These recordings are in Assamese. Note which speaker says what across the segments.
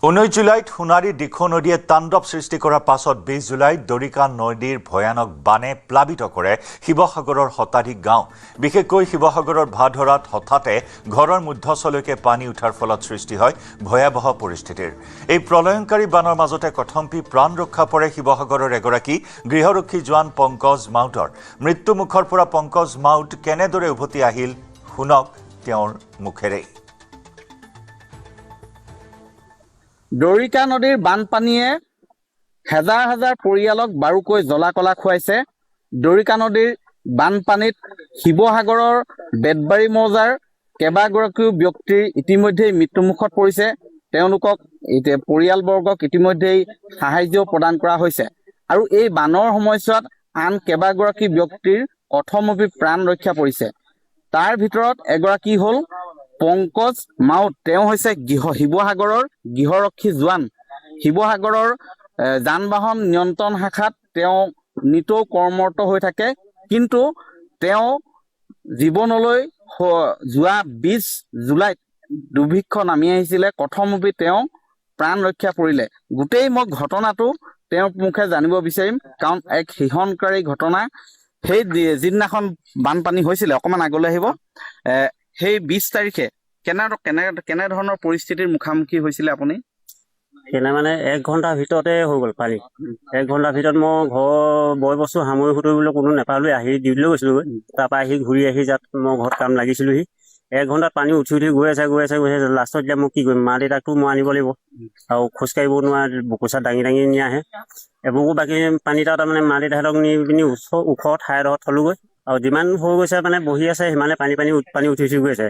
Speaker 1: 19 জুলাইত সোণাৰী দিখৌ নদীয়ে তাণ্ডৱ সৃষ্টি কৰাৰ পাছত 20 জুলাইত দৰিকা নদীৰ ভয়ানক বানে প্লাবিত কৰে শিৱসাগৰৰ শতাধিক গাঁও। বিশেষকৈ শিৱসাগৰৰ ভাধৰাত হঠাতে ঘৰৰ মধ্যছলৈকে পানী উঠাৰ ফলত সৃষ্টি হয় ভয়াবহ পৰিস্থিতিৰ। এই প্ৰলয়ংকাৰী বানৰ মাজতে কথম্পি প্ৰাণ ৰক্ষা পৰে শিৱসাগৰৰ এগৰাকী গৃহৰক্ষী জোৱান পংকজ মাউতৰ। মৃত্যুমুখৰ পৰা পংকজ মাউত কেনেদৰে উভতি আহিল শুনক তেওঁৰ মুখেৰে।
Speaker 2: দৰিকা নদীৰ বানপানীয়ে হাজাৰ হাজাৰ পৰিয়ালক বাৰুকৈ জ্বলা-কলা খুৱাইছে। দৰিকা নদীৰ বানপানীত শিৱসাগৰৰ বেতবাৰী মৌজাৰ কেইবাগৰাকীও ব্যক্তিৰ ইতিমধ্যেই মৃত্যুমুখত পৰিছে। তেওঁলোকক পৰিয়ালবৰ্গক ইতিমধ্যেই সাহায্য প্ৰদান কৰা হৈছে আৰু এই বানৰ সময়ছোৱাত আন কেইবাগৰাকী ব্যক্তিৰ অথমপি প্ৰাণ ৰক্ষা পৰিছে। তাৰ ভিতৰত এগৰাকী হ'ল পংকজ মাউত। তেওঁ হৈছে শিৱসাগৰৰ গৃহৰক্ষী জোৱান। শিৱসাগৰৰ যান বাহন নিয়ন্ত্ৰণ শাখাত তেওঁ নিতৌ কৰ্মৰত হৈ থাকে, কিন্তু তেওঁ জীৱনলৈ যোৱা 20 জুলাইত দুৰ্ভিক্ষ নামি আহিছিলে। কথমপি তেওঁ প্ৰাণ ৰক্ষা পৰিলে। গোটেই মই ঘটনাটো তেওঁৰ মুখে জানিব বিচাৰিম, কাৰণ এক শিহৰণকাৰী ঘটনা। সেই যিদিনাখন বানপানী হৈছিলে, অকণমান আগলৈ আহিব, সেই 20 তাৰিখে কেনেধৰণৰ পৰিস্থিতিৰ মুখামুখি হৈছিলে আপুনি?
Speaker 3: মানে 1 ঘণ্টাৰ ভিতৰতে হৈ গ'ল পানী। 1 ঘণ্টাৰ ভিতৰত মই ঘৰৰ বয় বস্তু সামৰি সুতৰিবলৈ কোনো নাপালোৱে। আহি ডিউটিলৈ গৈছিলোগৈ। তাৰপৰা আহি ঘূৰি আহি যাত মই ঘৰত কাম লাগিছিলোহি। 1 ঘণ্টাত পানী উঠি গৈ আছে। লাষ্টত এতিয়া মই কি কৰিম? মা দেউতাকতো মই আনিব লাগিব আৰু খোজকাঢ়িব নোৱাৰে, বুকুচাত দাঙি নি আহে। এবুকু বাকী পানী তাত তাৰমানে মা দেউতাহঁতক নি পিনি ওখ ঠাইডোখৰত থলোগৈ। আৰু যিমান হৈ গৈছে মানে বহি আছে, সিমানে পানী উঠি গৈ আছে।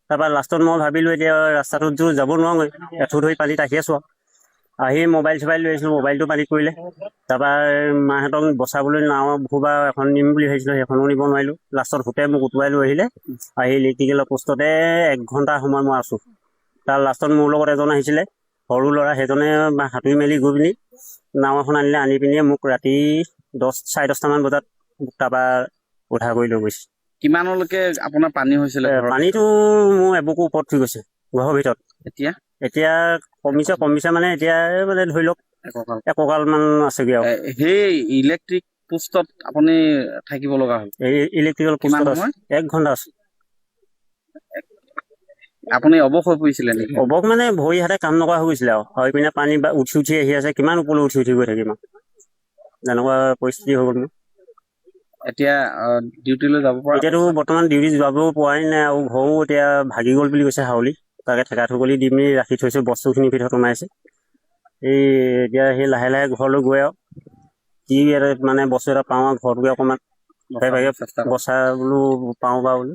Speaker 3: তাৰপৰা লাষ্টত মই ভাবিলোঁ এতিয়া ৰাস্তাটোত যাব নোৱাৰোঁগৈ, এঠু ধৰি পানীত আহি আছোঁ। আহি মোবাইল লৈ আহিছিলোঁ, মোবাইলটো পানীত পৰিলে। তাৰপৰা মাহঁতক বচাবলৈ নাও ভুবা এখন নিম বুলি ভাবিছিলোঁ, সেইখনো নিব নোৱাৰিলোঁ। লাষ্টত হোটে মোক উটুৱাই লৈ আহিলে। আহি ইলেক্ট্ৰিকেলৰ পোষ্টতে 1 ঘণ্টা সময় মই আছোঁ। তাৰ লাষ্টত মোৰ লগত এজন আহিছিলে, সৰু ল'ৰা। সেইজনে সাঁতুৰি মেলি গৈ পিনি নাও এখন আনি পিনি মোক ৰাতি 10, 10:30মান বজাত তাৰপৰা উদ্ধাৰ কৰি লৈ গৈছে।
Speaker 2: কিমানলৈকে আপোনাৰ পানী হৈছিলে?
Speaker 3: পানীটো মোৰ এবুকু ওপৰত উঠি গৈছে ঘৰৰ ভিতৰত। এতিয়া কমিছে মানে এতিয়া মানে ধৰি লওক এককাল মান আছেগৈ আৰু।
Speaker 2: সেই ইলেক্ট্ৰিক পোষ্টত আপুনি থাকিব লগা হ'ল?
Speaker 3: এই ইলেক্ট্ৰিকেল পোষ্টত 1 ঘণ্টা আছে।
Speaker 2: আপুনি অৱস হৈ পৰিছিলে নেকি?
Speaker 3: অৱস মানে ভৰি হাতে কাম নকৰা হৈ গৈছিলে আৰু পিনে পানী উঠি আহি আছে। কিমান ওপৰলৈ উঠি গৈ থাকিম আৰু, তেনেকুৱা পৰিস্থিতি হৈ গ'ল মোৰ।
Speaker 2: এতিয়া ডিউটিলৈ যাব পৰা?
Speaker 3: এতিয়াতো বৰ্তমান ডিউটি যাব পৰাই নাই আৰু ঘৰো এতিয়া ভাগি গ'ল বুলি কৈছে হাউলি। তাকে ঠেকা ঠুকলি দি মেলি ৰাখি থৈছোঁ, বস্তুখিনিৰ ভিতৰত সোমাইছে। এতিয়া সেই লাহে লাহে ঘৰলৈ গৈ আৰু কি মানে বস্তু এটা পাওঁ আৰু ঘৰটোকে অকণমান ভাগে বচা বোলো পাওঁ বা বোলো।